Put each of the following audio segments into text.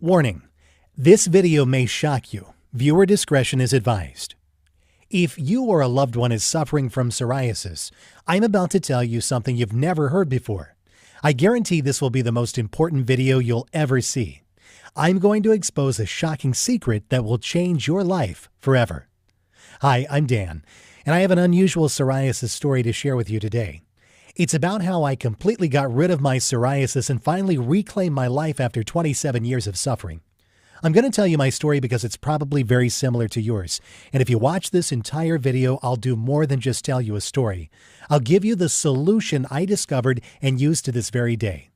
Warning: this video may shock you. Viewer discretion is advised. If you or a loved one is suffering from psoriasis, I'm about to tell you something you've never heard before. I guarantee this will be the most important video you'll ever see. I'm going to expose a shocking secret that will change your life forever. Hi, I'm Dan, and I have an unusual psoriasis story to share with you today. It's about how I completely got rid of my psoriasis and finally reclaimed my life after 27 years of suffering. I'm going to tell you my story because it's probably very similar to yours. And if you watch this entire video, I'll do more than just tell you a story. I'll give you the solution I discovered and use to this very day.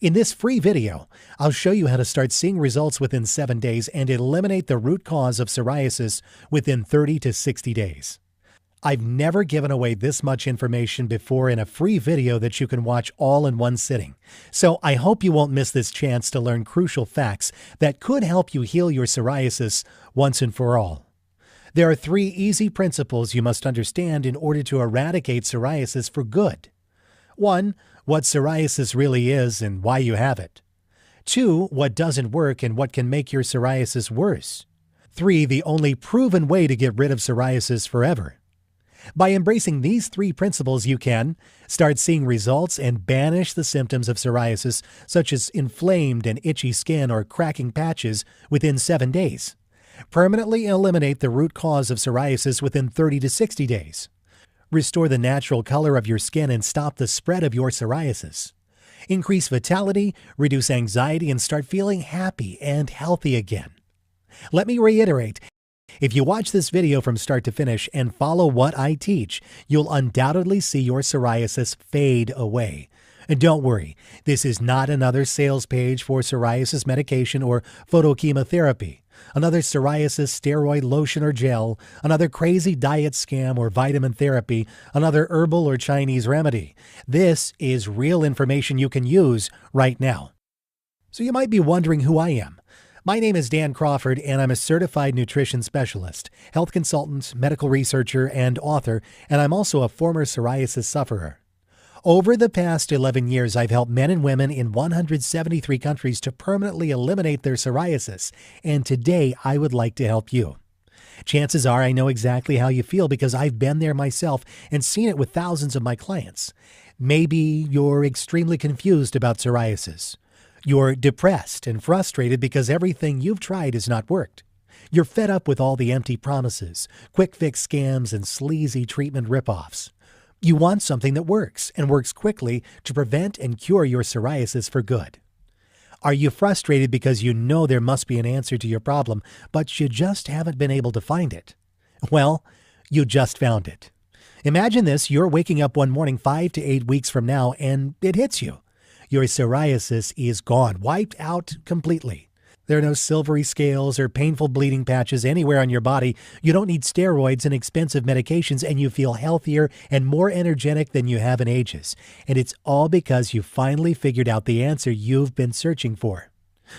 In this free video, I'll show you how to start seeing results within 7 days and eliminate the root cause of psoriasis within 30 to 60 days. I've never given away this much information before in a free video that you can watch all in one sitting. So I hope you won't miss this chance to learn crucial facts that could help you heal your psoriasis once and for all. There are 3 easy principles you must understand in order to eradicate psoriasis for good. 1. What psoriasis really is and why you have it. 2. What doesn't work and what can make your psoriasis worse. 3. The only proven way to get rid of psoriasis forever. By embracing these 3 principles, you can start seeing results and banish the symptoms of psoriasis, such as inflamed and itchy skin or cracking patches, within 7 days. Permanently eliminate the root cause of psoriasis within 30 to 60 days. Restore the natural color of your skin and stop the spread of your psoriasis. Increase vitality, reduce anxiety, and start feeling happy and healthy again. Let me reiterate. If you watch this video from start to finish and follow what I teach, you'll undoubtedly see your psoriasis fade away. And don't worry, this is not another sales page for psoriasis medication or photochemotherapy, another psoriasis steroid lotion or gel, another crazy diet scam or vitamin therapy, another herbal or Chinese remedy. This is real information you can use right now. So you might be wondering who I am. My name is Dan Crawford, and I'm a certified nutrition specialist, health consultant, medical researcher, and author, and I'm also a former psoriasis sufferer. Over the past 11 years, I've helped men and women in 173 countries to permanently eliminate their psoriasis, and today I would like to help you. Chances are I know exactly how you feel because I've been there myself and seen it with thousands of my clients. Maybe you're extremely confused about psoriasis. You're depressed and frustrated because everything you've tried has not worked. You're fed up with all the empty promises, quick fix scams, and sleazy treatment ripoffs. You want something that works and works quickly to prevent and cure your psoriasis for good. Are you frustrated because you know there must be an answer to your problem, but you just haven't been able to find it? Well, you just found it. Imagine this: you're waking up one morning 5 to 8 weeks from now and it hits you. Your psoriasis is gone, wiped out completely. There are no silvery scales or painful bleeding patches anywhere on your body. You don't need steroids and expensive medications, and you feel healthier and more energetic than you have in ages. And it's all because you finally figured out the answer you've been searching for.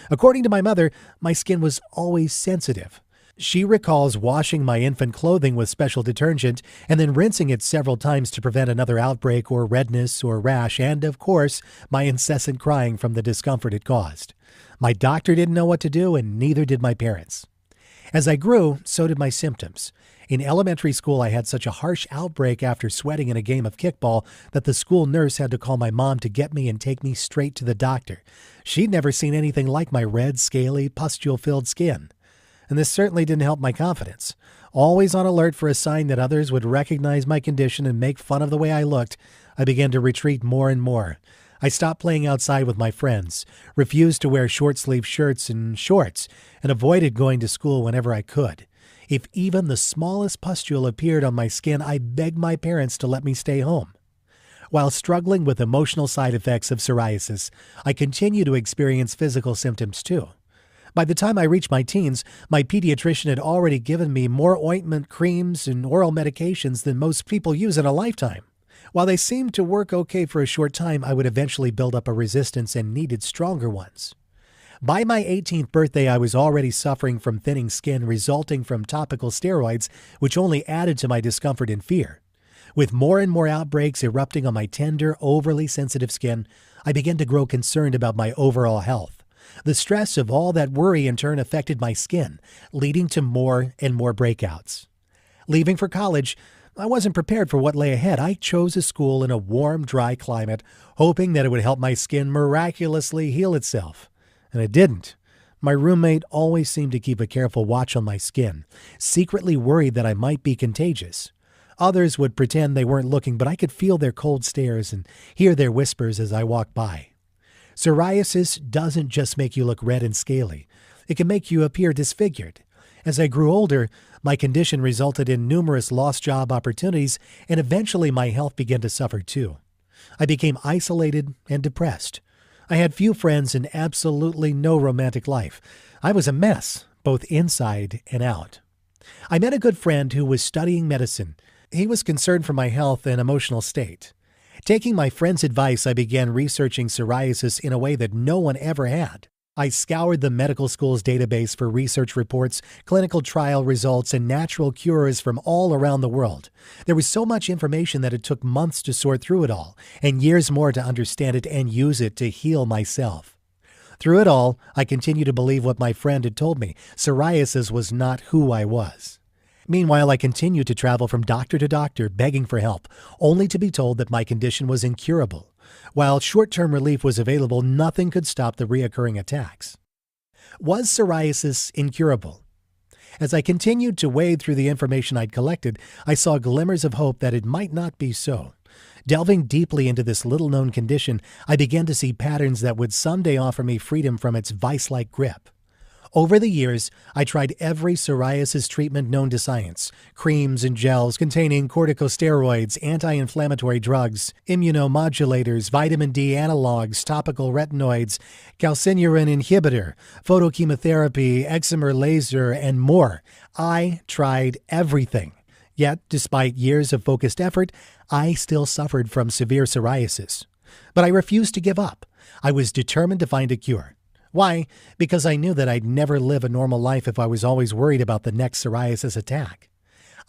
According to my mother, my skin was always sensitive. She recalls washing my infant clothing with special detergent and then rinsing it several times to prevent another outbreak or redness or rash, and of course, my incessant crying from the discomfort it caused. My doctor didn't know what to do, and neither did my parents. As I grew, so did my symptoms. In elementary school, I had such a harsh outbreak after sweating in a game of kickball that the school nurse had to call my mom to get me and take me straight to the doctor. She'd never seen anything like my red, scaly, pustule-filled skin. And this certainly didn't help my confidence. Always on alert for a sign that others would recognize my condition and make fun of the way I looked, I began to retreat more and more. I stopped playing outside with my friends, refused to wear short-sleeve shirts and shorts, and avoided going to school whenever I could. If even the smallest pustule appeared on my skin, I begged my parents to let me stay home. While struggling with emotional side effects of psoriasis, I continue to experience physical symptoms too. By the time I reached my teens, my pediatrician had already given me more ointment, creams, and oral medications than most people use in a lifetime. While they seemed to work okay for a short time, I would eventually build up a resistance and needed stronger ones. By my 18th birthday, I was already suffering from thinning skin resulting from topical steroids, which only added to my discomfort and fear. With more and more outbreaks erupting on my tender, overly sensitive skin, I began to grow concerned about my overall health. The stress of all that worry in turn affected my skin, leading to more and more breakouts. Leaving for college, I wasn't prepared for what lay ahead. I chose a school in a warm, dry climate, hoping that it would help my skin miraculously heal itself. And it didn't. My roommate always seemed to keep a careful watch on my skin, secretly worried that I might be contagious. Others would pretend they weren't looking, but I could feel their cold stares and hear their whispers as I walked by. Psoriasis doesn't just make you look red and scaly. It can make you appear disfigured. As I grew older, my condition resulted in numerous lost job opportunities, and eventually my health began to suffer too. I became isolated and depressed. I had few friends and absolutely no romantic life. I was a mess, both inside and out. I met a good friend who was studying medicine. He was concerned for my health and emotional state. Taking my friend's advice, I began researching psoriasis in a way that no one ever had. I scoured the medical school's database for research reports, clinical trial results, and natural cures from all around the world. There was so much information that it took months to sort through it all, and years more to understand it and use it to heal myself. Through it all, I continued to believe what my friend had told me. Psoriasis was not who I was. Meanwhile, I continued to travel from doctor to doctor, begging for help, only to be told that my condition was incurable. While short-term relief was available, nothing could stop the reoccurring attacks. Was psoriasis incurable? As I continued to wade through the information I'd collected, I saw glimmers of hope that it might not be so. Delving deeply into this little-known condition, I began to see patterns that would someday offer me freedom from its vice-like grip. Over the years, I tried every psoriasis treatment known to science: creams and gels containing corticosteroids, anti-inflammatory drugs, immunomodulators, vitamin D analogs, topical retinoids, calcineurin inhibitor, photochemotherapy, excimer laser, and more. I tried everything. Yet, despite years of focused effort, I still suffered from severe psoriasis. But I refused to give up. I was determined to find a cure. Why? Because I knew that I'd never live a normal life if I was always worried about the next psoriasis attack.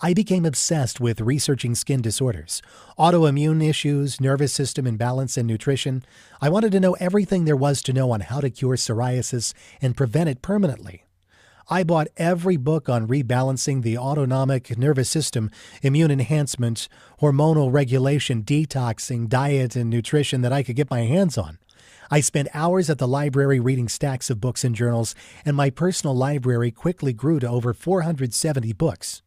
I became obsessed with researching skin disorders, autoimmune issues, nervous system imbalance, and nutrition. I wanted to know everything there was to know on how to cure psoriasis and prevent it permanently. I bought every book on rebalancing the autonomic nervous system, immune enhancement, hormonal regulation, detoxing, diet, and nutrition that I could get my hands on. I spent hours at the library reading stacks of books and journals, and my personal library quickly grew to over 470 books.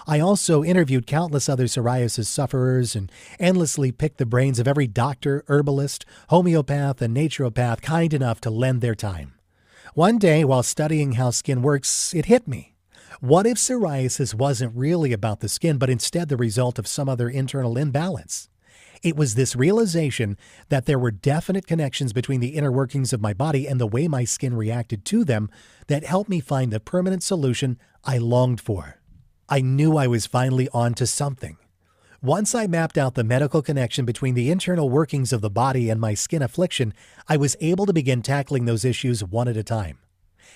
I also interviewed countless other psoriasis sufferers and endlessly picked the brains of every doctor, herbalist, homeopath, and naturopath kind enough to lend their time. One day, while studying how skin works, it hit me. What if psoriasis wasn't really about the skin, but instead the result of some other internal imbalance? It was this realization that there were definite connections between the inner workings of my body and the way my skin reacted to them that helped me find the permanent solution I longed for. I knew I was finally on to something. Once I mapped out the medical connection between the internal workings of the body and my skin affliction, I was able to begin tackling those issues one at a time.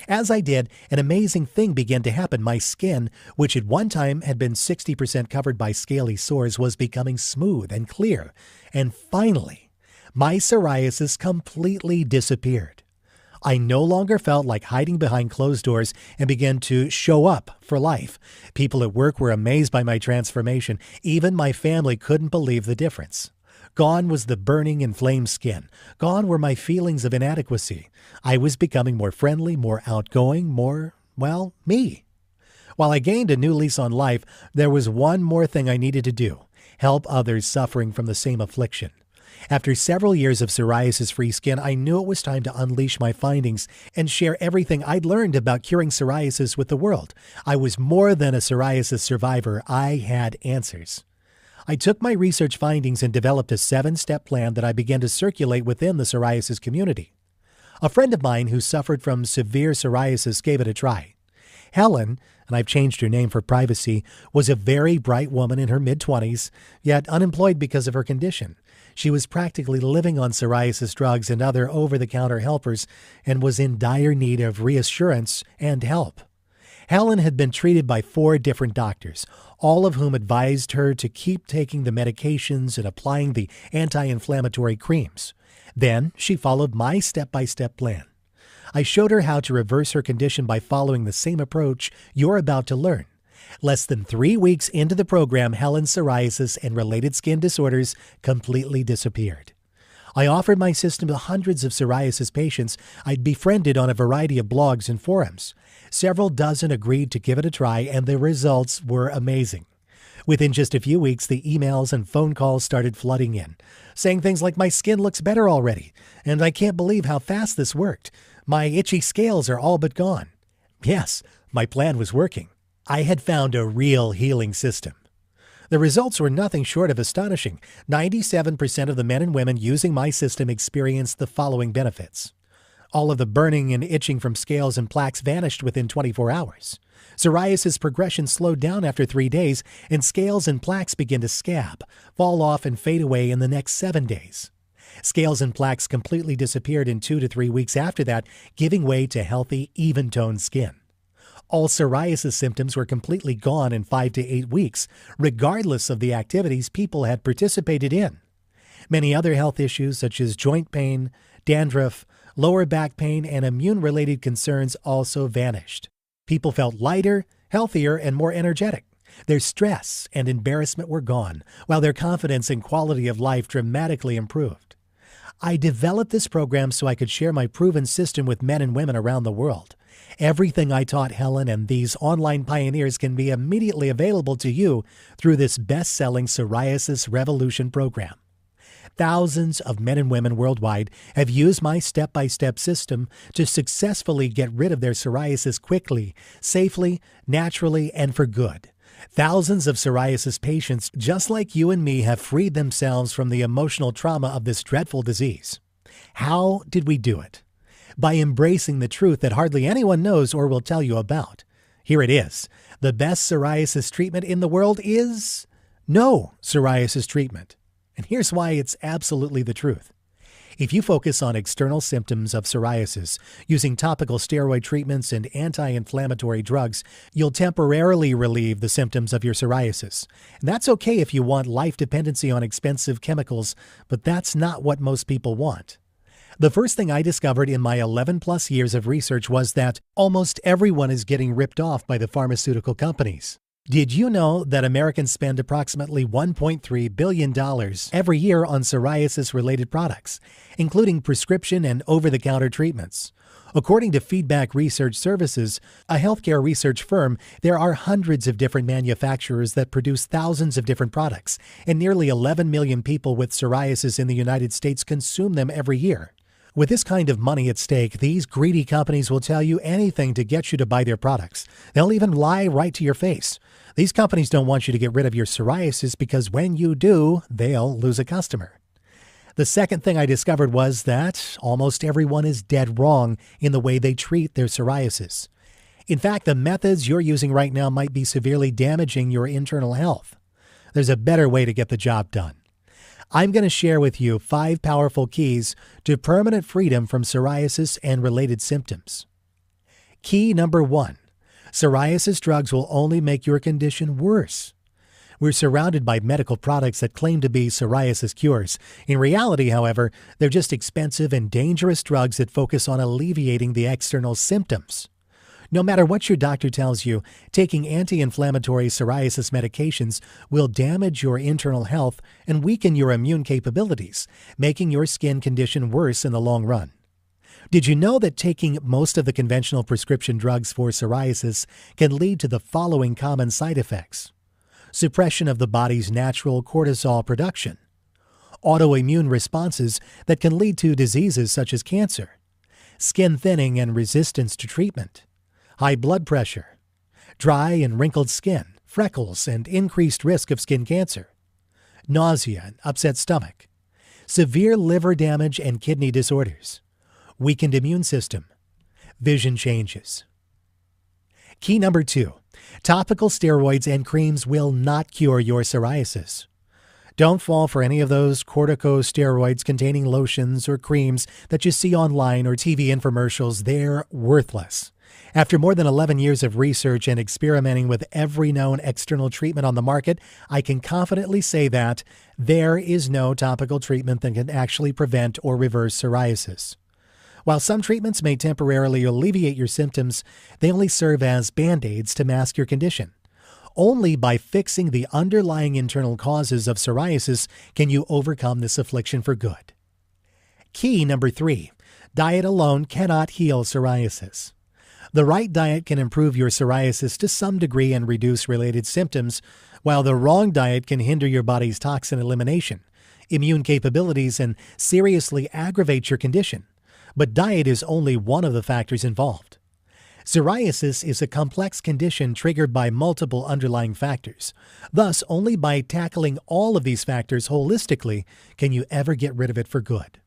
As I did, an amazing thing began to happen. My skin, which at one time had been 60% covered by scaly sores, was becoming smooth and clear. And finally, my psoriasis completely disappeared. I no longer felt like hiding behind closed doors and began to show up for life. People at work were amazed by my transformation. Even my family couldn't believe the difference. Gone was the burning, inflamed skin. Gone were my feelings of inadequacy. I was becoming more friendly, more outgoing, more, well, me. While I gained a new lease on life, there was one more thing I needed to do: help others suffering from the same affliction. After several years of psoriasis-free skin, I knew it was time to unleash my findings and share everything I'd learned about curing psoriasis with the world. I was more than a psoriasis survivor. I had answers. I took my research findings and developed a 7-step plan that I began to circulate within the psoriasis community. A friend of mine who suffered from severe psoriasis gave it a try. Helen, and I've changed her name for privacy, was a very bright woman in her mid-20s, yet unemployed because of her condition. She was practically living on psoriasis drugs and other over-the-counter helpers and was in dire need of reassurance and help. Helen had been treated by 4 different doctors, all of whom advised her to keep taking the medications and applying the anti-inflammatory creams. Then she followed my step-by-step plan. I showed her how to reverse her condition by following the same approach you're about to learn. Less than 3 weeks into the program, Helen's psoriasis and related skin disorders completely disappeared. I offered my system to hundreds of psoriasis patients I'd befriended on a variety of blogs and forums. Several dozen agreed to give it a try, and the results were amazing. Within just a few weeks, the emails and phone calls started flooding in, saying things like, "My skin looks better already, and I can't believe how fast this worked. My itchy scales are all but gone." Yes, my plan was working. I had found a real healing system. The results were nothing short of astonishing. 97% of the men and women using my system experienced the following benefits. All of the burning and itching from scales and plaques vanished within 24 hours. Psoriasis progression slowed down after 3 days, and scales and plaques began to scab, fall off, and fade away in the next 7 days. Scales and plaques completely disappeared in 2 to 3 weeks after that, giving way to healthy, even-toned skin. All psoriasis symptoms were completely gone in 5 to 8 weeks, regardless of the activities people had participated in. Many other health issues, such as joint pain, dandruff, lower back pain, and immune-related concerns also vanished. People felt lighter, healthier, and more energetic. Their stress and embarrassment were gone, while their confidence and quality of life dramatically improved. I developed this program so I could share my proven system with men and women around the world. Everything I taught Helen and these online pioneers can be immediately available to you through this best-selling Psoriasis Revolution program. Thousands of men and women worldwide have used my step-by-step system to successfully get rid of their psoriasis quickly, safely, naturally, and for good. Thousands of psoriasis patients, just like you and me, have freed themselves from the emotional trauma of this dreadful disease. How did we do it? By embracing the truth that hardly anyone knows or will tell you about. Here it is. The best psoriasis treatment in the world is no psoriasis treatment. And here's why it's absolutely the truth. If you focus on external symptoms of psoriasis using topical steroid treatments and anti-inflammatory drugs, you'll temporarily relieve the symptoms of your psoriasis. And that's okay if you want life dependency on expensive chemicals, but that's not what most people want. The first thing I discovered in my 11-plus years of research was that almost everyone is getting ripped off by the pharmaceutical companies. Did you know that Americans spend approximately $1.3 billion every year on psoriasis-related products, including prescription and over-the-counter treatments? According to Feedback Research Services, a healthcare research firm, there are hundreds of different manufacturers that produce thousands of different products, and nearly 11 million people with psoriasis in the United States consume them every year. With this kind of money at stake, these greedy companies will tell you anything to get you to buy their products. They'll even lie right to your face. These companies don't want you to get rid of your psoriasis because when you do, they'll lose a customer. The second thing I discovered was that almost everyone is dead wrong in the way they treat their psoriasis. In fact, the methods you're using right now might be severely damaging your internal health. There's a better way to get the job done. I'm going to share with you 5 powerful keys to permanent freedom from psoriasis and related symptoms. Key number 1. Psoriasis drugs will only make your condition worse. We're surrounded by medical products that claim to be psoriasis cures. In reality, however, they're just expensive and dangerous drugs that focus on alleviating the external symptoms. No matter what your doctor tells you, taking anti-inflammatory psoriasis medications will damage your internal health and weaken your immune capabilities, making your skin condition worse in the long run. Did you know that taking most of the conventional prescription drugs for psoriasis can lead to the following common side effects? Suppression of the body's natural cortisol production, autoimmune responses that can lead to diseases such as cancer, skin thinning and resistance to treatment, high blood pressure, dry and wrinkled skin, freckles, and increased risk of skin cancer, nausea and upset stomach, severe liver damage and kidney disorders, weakened immune system, vision changes. Key number 2. Topical steroids and creams will not cure your psoriasis. Don't fall for any of those corticosteroids containing lotions or creams that you see online or TV infomercials. They're worthless. After more than 11 years of research and experimenting with every known external treatment on the market, I can confidently say that there is no topical treatment that can actually prevent or reverse psoriasis. While some treatments may temporarily alleviate your symptoms, they only serve as band-aids to mask your condition. Only by fixing the underlying internal causes of psoriasis can you overcome this affliction for good. Key number 3. Diet alone cannot heal psoriasis. The right diet can improve your psoriasis to some degree and reduce related symptoms, while the wrong diet can hinder your body's toxin elimination, immune capabilities, and seriously aggravate your condition. But diet is only one of the factors involved. Psoriasis is a complex condition triggered by multiple underlying factors. Thus, only by tackling all of these factors holistically can you ever get rid of it for good.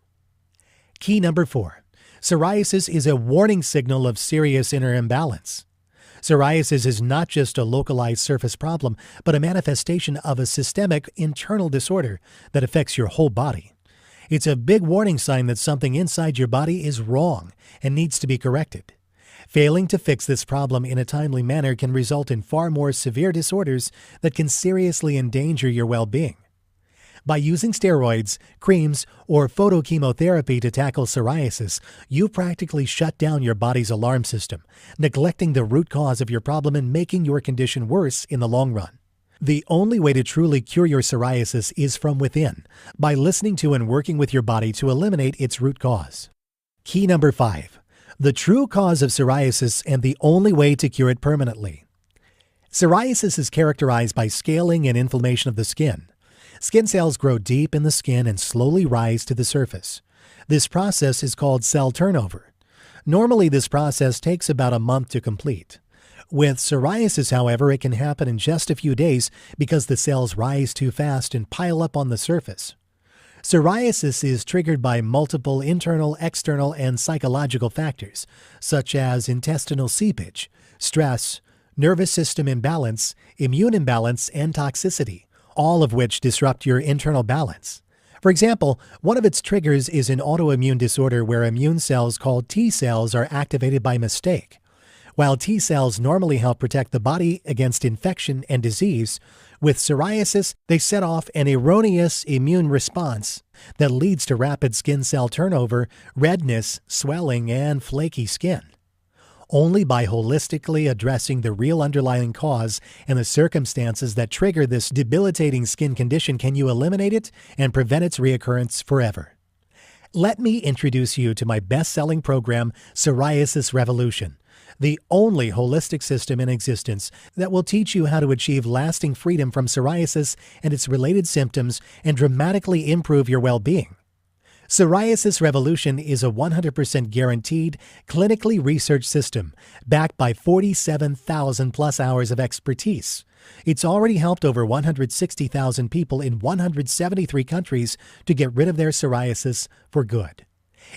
Key number 4. Psoriasis is a warning signal of serious inner imbalance. Psoriasis is not just a localized surface problem, but a manifestation of a systemic internal disorder that affects your whole body. It's a big warning sign that something inside your body is wrong and needs to be corrected. Failing to fix this problem in a timely manner can result in far more severe disorders that can seriously endanger your well-being. By using steroids, creams, or photochemotherapy to tackle psoriasis, you practically shut down your body's alarm system, neglecting the root cause of your problem and making your condition worse in the long run. The only way to truly cure your psoriasis is from within, by listening to and working with your body to eliminate its root cause. Key number 5. The true cause of psoriasis and the only way to cure it permanently. Psoriasis is characterized by scaling and inflammation of the skin. Skin cells grow deep in the skin and slowly rise to the surface. This process is called cell turnover. Normally, this process takes about a month to complete. With psoriasis, however, it can happen in just a few days because the cells rise too fast and pile up on the surface. Psoriasis is triggered by multiple internal, external, and psychological factors, such as intestinal seepage, stress, nervous system imbalance, immune imbalance, and toxicity, all of which disrupt your internal balance. For example, one of its triggers is an autoimmune disorder where immune cells called T cells are activated by mistake. While T cells normally help protect the body against infection and disease, with psoriasis, they set off an erroneous immune response that leads to rapid skin cell turnover, redness, swelling, and flaky skin. Only by holistically addressing the real underlying cause and the circumstances that trigger this debilitating skin condition can you eliminate it and prevent its reoccurrence forever. Let me introduce you to my best-selling program, Psoriasis Revolution, the only holistic system in existence that will teach you how to achieve lasting freedom from psoriasis and its related symptoms and dramatically improve your well-being. Psoriasis Revolution is a 100% guaranteed, clinically researched system backed by 47,000 plus hours of expertise. It's already helped over 160,000 people in 173 countries to get rid of their psoriasis for good.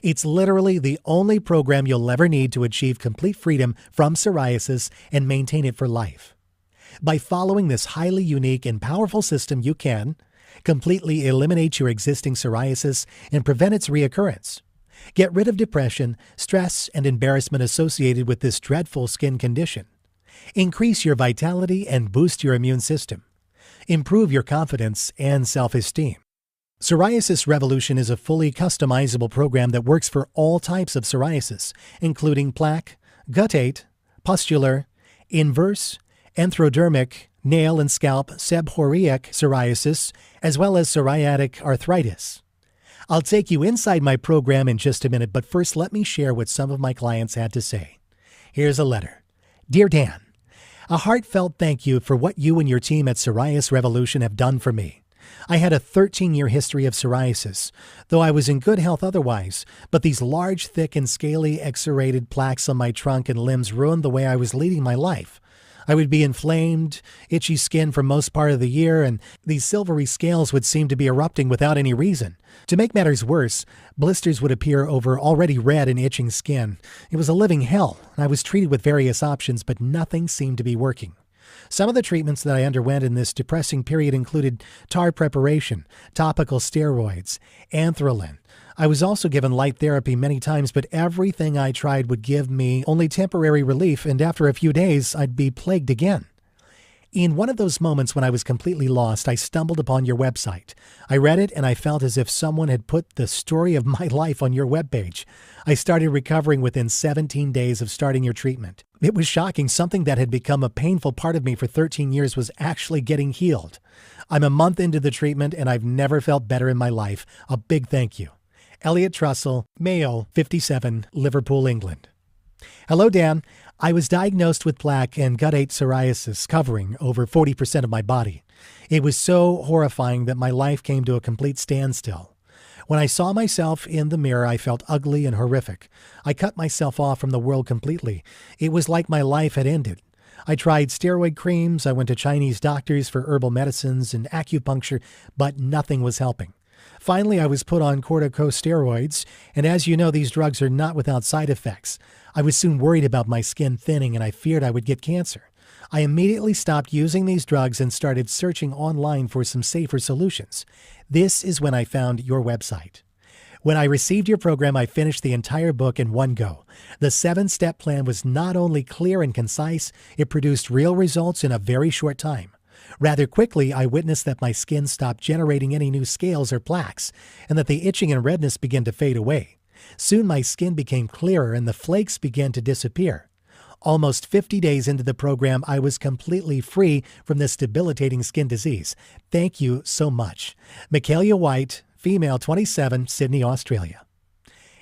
It's literally the only program you'll ever need to achieve complete freedom from psoriasis and maintain it for life. By following this highly unique and powerful system, you can completely eliminate your existing psoriasis and prevent its reoccurrence. Get rid of depression, stress, and embarrassment associated with this dreadful skin condition. Increase your vitality and boost your immune system. Improve your confidence and self-esteem. Psoriasis Revolution is a fully customizable program that works for all types of psoriasis, including plaque, guttate, pustular, inverse, anthrodermic, nail and scalp seborrheic psoriasis, as well as psoriatic arthritis. I'll take you inside my program in just a minute, but first let me share what some of my clients had to say. Here's a letter. Dear Dan, a heartfelt thank you for what you and your team at Psoriasis Revolution have done for me. I had a 13-year history of psoriasis, though I was in good health otherwise, but these large, thick, and scaly exudated plaques on my trunk and limbs ruined the way I was leading my life. I would be inflamed, itchy skin for most part of the year, and these silvery scales would seem to be erupting without any reason. To make matters worse, blisters would appear over already red and itching skin. It was a living hell, and I was treated with various options, but nothing seemed to be working. Some of the treatments that I underwent in this depressing period included tar preparation, topical steroids, anthrolin. I was also given light therapy many times, but everything I tried would give me only temporary relief, and after a few days, I'd be plagued again. In one of those moments when I was completely lost, I stumbled upon your website. I read it and I felt as if someone had put the story of my life on your webpage. I started recovering within 17 days of starting your treatment. It was shocking. Something that had become a painful part of me for 13 years was actually getting healed. I'm a month into the treatment and I've never felt better in my life. A big thank you. Elliot Trussell, male, 57, Liverpool, England. Hello, Dan. I was diagnosed with plaque and guttate psoriasis covering over 40% of my body. It was so horrifying that my life came to a complete standstill. When I saw myself in the mirror, I felt ugly and horrific. I cut myself off from the world completely. It was like my life had ended. I tried steroid creams, I went to Chinese doctors for herbal medicines and acupuncture, but nothing was helping. Finally, I was put on corticosteroids, and as you know, these drugs are not without side effects. I was soon worried about my skin thinning, and I feared I would get cancer. I immediately stopped using these drugs and started searching online for some safer solutions. This is when I found your website. When I received your program, I finished the entire book in one go. The 7-step plan was not only clear and concise, it produced real results in a very short time. Rather quickly, I witnessed that my skin stopped generating any new scales or plaques, and that the itching and redness began to fade away. Soon my skin became clearer and the flakes began to disappear. Almost 50 days into the program, I was completely free from this debilitating skin disease. Thank you so much. Michaela White, female, 27, Sydney, Australia.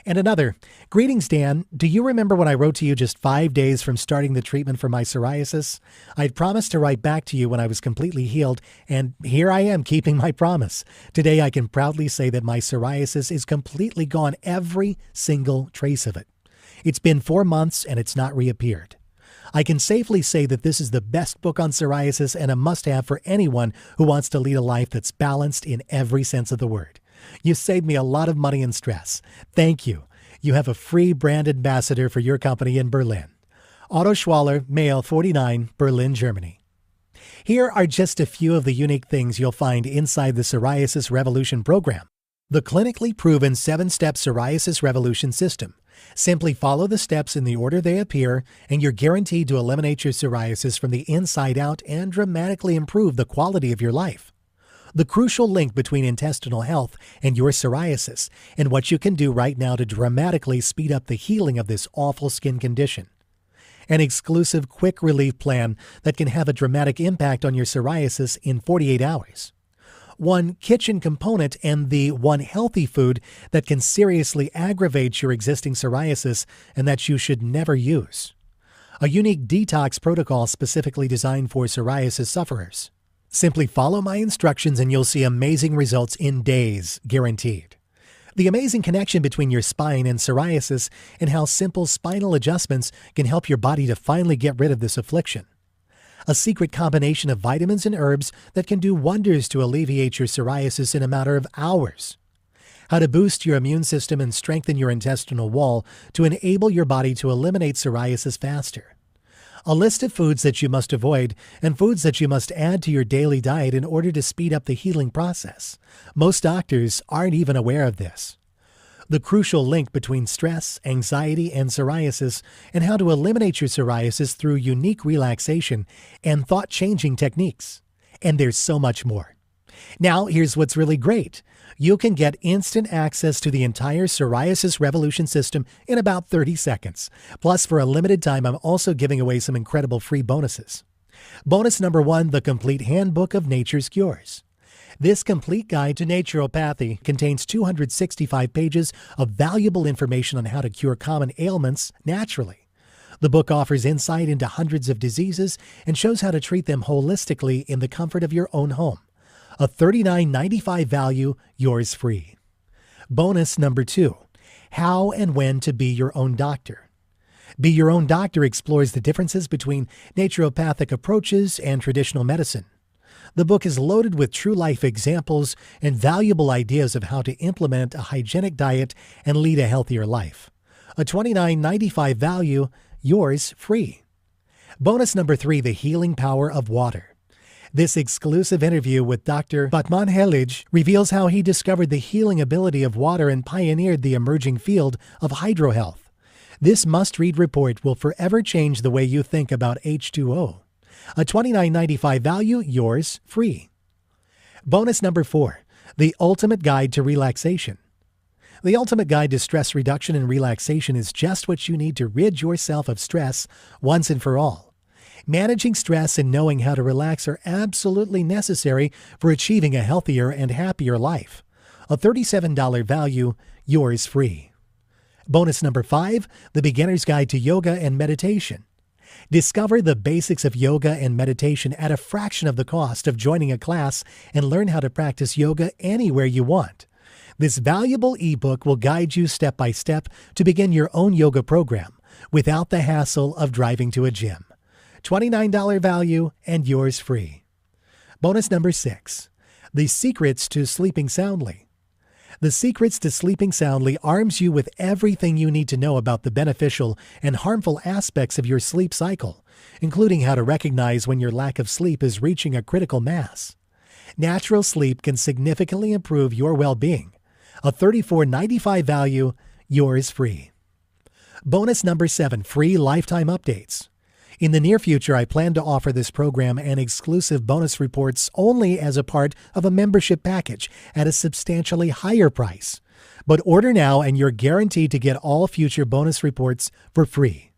And another, greetings, Dan. Do you remember when I wrote to you just 5 days from starting the treatment for my psoriasis? I'd promised to write back to you when I was completely healed, and here I am keeping my promise. Today, I can proudly say that my psoriasis is completely gone, every single trace of it. It's been 4 months and it's not reappeared. I can safely say that this is the best book on psoriasis and a must-have for anyone who wants to lead a life that's balanced in every sense of the word. You saved me a lot of money and stress. Thank you. You have a free brand ambassador for your company in Berlin. Otto Schwaller, male, 49, Berlin, Germany. Here are just a few of the unique things you'll find inside the Psoriasis Revolution program. The clinically proven 7-step Psoriasis Revolution system. Simply follow the steps in the order they appear, and you're guaranteed to eliminate your psoriasis from the inside out and dramatically improve the quality of your life. The crucial link between intestinal health and your psoriasis, and what you can do right now to dramatically speed up the healing of this awful skin condition. An exclusive quick relief plan that can have a dramatic impact on your psoriasis in 48 hours. One kitchen component and the one healthy food that can seriously aggravate your existing psoriasis and that you should never use. A unique detox protocol specifically designed for psoriasis sufferers. Simply follow my instructions and you'll see amazing results in days, guaranteed. The amazing connection between your spine and psoriasis and how simple spinal adjustments can help your body to finally get rid of this affliction. A secret combination of vitamins and herbs that can do wonders to alleviate your psoriasis in a matter of hours. How to boost your immune system and strengthen your intestinal wall to enable your body to eliminate psoriasis faster. A list of foods that you must avoid and foods that you must add to your daily diet in order to speed up the healing process. Most doctors aren't even aware of this. The crucial link between stress, anxiety, and psoriasis, and how to eliminate your psoriasis through unique relaxation and thought-changing techniques. And there's so much more. Now, here's what's really great. You can get instant access to the entire Psoriasis Revolution system in about 30 seconds. Plus, for a limited time, I'm also giving away some incredible free bonuses. Bonus number 1, the complete handbook of nature's cures. This complete guide to naturopathy contains 265 pages of valuable information on how to cure common ailments naturally. The book offers insight into hundreds of diseases and shows how to treat them holistically in the comfort of your own home. A $39.95 value, yours free. Bonus number 2, how and when to be your own doctor. Be Your Own Doctor explores the differences between naturopathic approaches and traditional medicine. The book is loaded with true-life examples and valuable ideas of how to implement a hygienic diet and lead a healthier life. A $29.95 value, yours free. Bonus number 3, the healing power of water. This exclusive interview with Dr. Batman Helij reveals how he discovered the healing ability of water and pioneered the emerging field of hydrohealth. This must-read report will forever change the way you think about H2O. A $29.95 value, yours free. Bonus number 4, the ultimate guide to relaxation. The ultimate guide to stress reduction and relaxation is just what you need to rid yourself of stress once and for all. Managing stress and knowing how to relax are absolutely necessary for achieving a healthier and happier life. A $37 value, yours free. Bonus number 5, the beginner's guide to yoga and meditation. Discover the basics of yoga and meditation at a fraction of the cost of joining a class and learn how to practice yoga anywhere you want. This valuable ebook will guide you step by step to begin your own yoga program without the hassle of driving to a gym. $29 value and yours free. Bonus number 6, the secrets to sleeping soundly. The Secrets to Sleeping Soundly arms you with everything you need to know about the beneficial and harmful aspects of your sleep cycle, including how to recognize when your lack of sleep is reaching a critical mass. Natural sleep can significantly improve your well-being. A $34.95 value, yours free. Bonus number 7, free lifetime updates. In the near future, I plan to offer this program and exclusive bonus reports only as a part of a membership package at a substantially higher price. But order now and you're guaranteed to get all future bonus reports for free.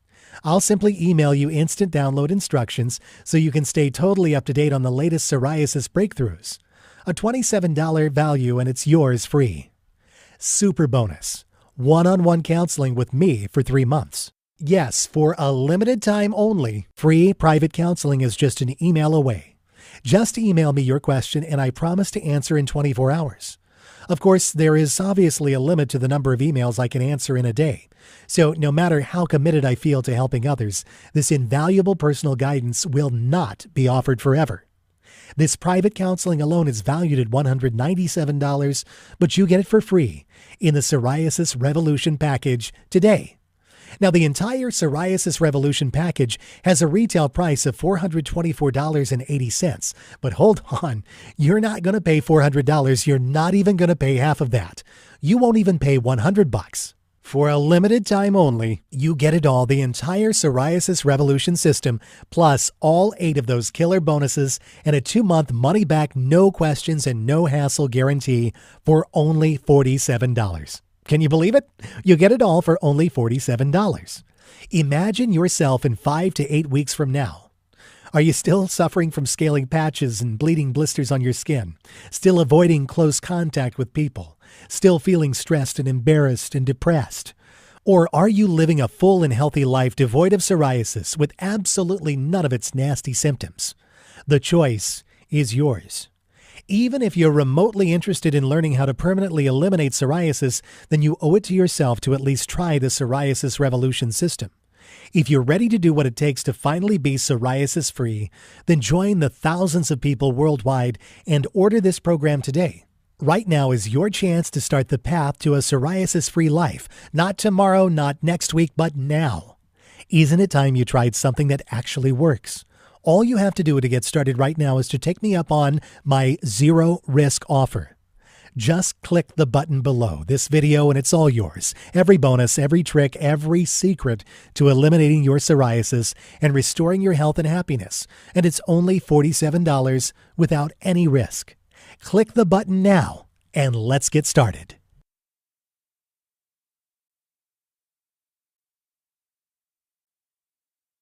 I'll simply email you instant download instructions so you can stay totally up to date on the latest psoriasis breakthroughs. A $27 value and it's yours free. Super bonus, one-on-one counseling with me for 3 months. Yes, for a limited time only, free private counseling is just an email away. Just email me your question and I promise to answer in 24 hours. Of course, there is obviously a limit to the number of emails I can answer in a day. So no matter how committed I feel to helping others, this invaluable personal guidance will not be offered forever. This private counseling alone is valued at $197, but you get it for free in the Psoriasis Revolution package today. Now, the entire Psoriasis Revolution package has a retail price of $424.80. But hold on, you're not going to pay $400. You're not even going to pay half of that. You won't even pay $100. For a limited time only, you get it all, the entire Psoriasis Revolution system, plus all 8 of those killer bonuses and a 2-month money-back, no questions and no hassle guarantee for only $47. Can you believe it? You get it all for only $47. Imagine yourself in 5 to 8 weeks from now. Are you still suffering from scaling patches and bleeding blisters on your skin? Still avoiding close contact with people? Still feeling stressed and embarrassed and depressed? Or are you living a full and healthy life devoid of psoriasis with absolutely none of its nasty symptoms? The choice is yours. Even if you're remotely interested in learning how to permanently eliminate psoriasis, then you owe it to yourself to at least try the Psoriasis Revolution system. If you're ready to do what it takes to finally be psoriasis-free, then join the thousands of people worldwide and order this program today. Right now is your chance to start the path to a psoriasis-free life. Not tomorrow, not next week, but now. Isn't it time you tried something that actually works? All you have to do to get started right now is to take me up on my zero-risk offer. Just click the button below this video and it's all yours. Every bonus, every trick, every secret to eliminating your psoriasis and restoring your health and happiness. And it's only $47 without any risk. Click the button now and let's get started.